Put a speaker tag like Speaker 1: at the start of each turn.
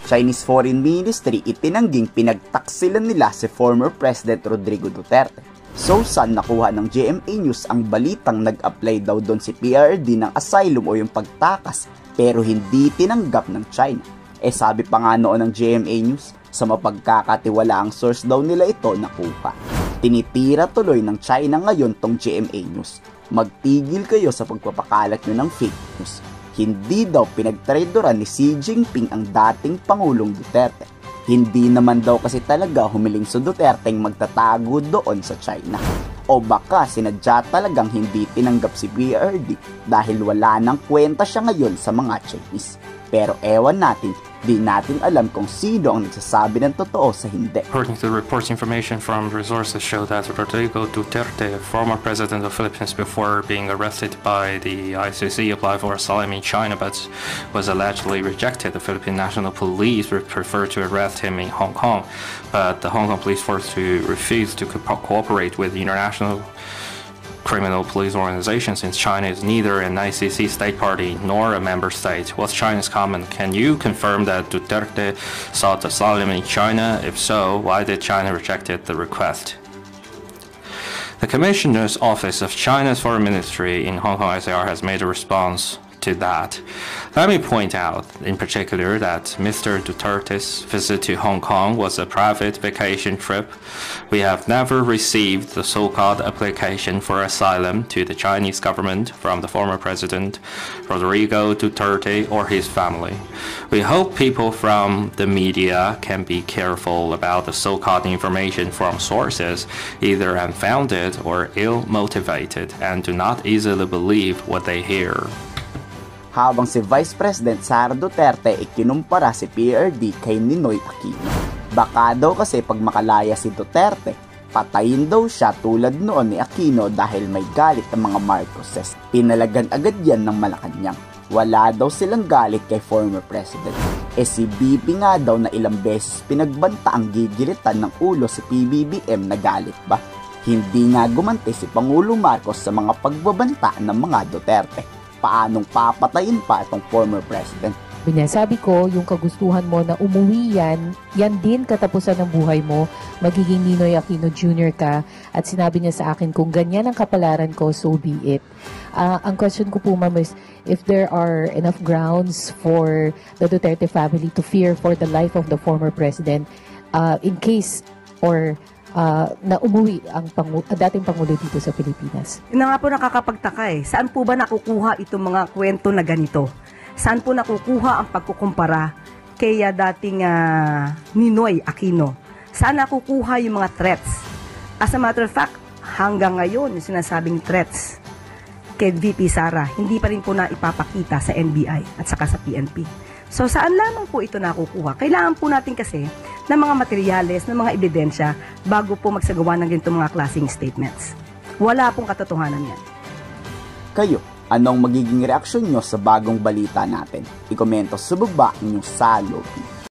Speaker 1: Chinese Foreign Ministry itinangging pinagtaksilan nila si former President Rodrigo Duterte. So saan nakuha ng GMA News ang balitang nag-apply daw doon si PRRD ng asylum o yung pagtakas pero hindi tinanggap ng China? Sabi pa nga noon ng GMA News, sa mapagkakatiwalaang source daw nila ito nakuha. Tinitira tuloy ng China ngayon tong GMA News. Magtigil kayo sa pagpapakalat nyo ng fake news. Hindi daw pinagtradoran ni Xi Jinping ang dating Pangulong Duterte. Hindi naman daw kasi talaga humiling si Duterteng magtatago doon sa China. O baka sinadya talagang hindi tinanggap si PRRD dahil wala nang kwenta siya ngayon sa mga Chinese. Pero ewan natin, di natin alam kung sino ang nagsasabi ng totoo sa hindi.
Speaker 2: According to the reports, information from resources show that Rodrigo Duterte, former president of Philippines before being arrested by the ICC, applied for asylum in China but was allegedly rejected. The Philippine National Police preferred to arrest him in Hong Kong, but the Hong Kong police force refused to cooperate with the international criminal police organization since China is neither an ICC state party nor a member state. What's China's comment? Can you confirm that Duterte sought asylum in China? If so, why did China reject the request? The Commissioner's Office of China's Foreign Ministry in Hong Kong SAR has made a response to that. Let me point out in particular that Mr. Duterte's visit to Hong Kong was a private vacation trip. We have never received the so-called application for asylum to the Chinese government from the former president Rodrigo Duterte or his family. We hope people from the media can be careful about the so-called information from sources either unfounded or ill-motivated and do not easily believe what they hear.
Speaker 1: Habang si Vice President Sara Duterte ikinumpara si PRRD kay Ninoy Aquino. Baka daw kasi pag makalaya si Duterte, patayin daw siya tulad noon ni Aquino dahil may galit ang mga Marcoses. Pinalagan agad yan ng Malacanang. Wala daw silang galit kay former president. Si BP nga daw na ilang beses pinagbanta ang gigilitan ng ulo si PBBM na galit ba? Hindi nga gumanti si Pangulong Marcos sa mga pagbabanta ng mga Duterte. Paanong papatayin pa itong former president?
Speaker 3: Binasabi ko, yung kagustuhan mo na umuwi yan din katapusan ng buhay mo, magiging Ninoy Aquino Jr. ka, at sinabi niya sa akin, kung ganyan ang kapalaran ko, so be it. Ang question ko po, ma'am, is if there are enough grounds for the Duterte family to fear for the life of the former president, in case or na umuwi ang dating Pangulo dito sa Pilipinas.
Speaker 4: Yun nga po nakakapagtaka Saan po ba nakukuha itong mga kwento na ganito? Saan po nakukuha ang pagkukumpara kay dating Ninoy Aquino? Saan nakukuha yung mga threats? As a matter of fact, hanggang ngayon yung sinasabing threats kay VP Sara, hindi pa rin po na ipapakita sa NBI at saka sa PNP. So saan lamang po ito nakukuha? Kailangan po natin kasi ng mga materyales, ng mga ebidensya bago po magsagawa ng ganitong mga klaseng statements. Wala pong katotohanan yan.
Speaker 1: Kayo, anong magiging reaksyon nyo sa bagong balita natin? I-komento sa baba inyong saloobin.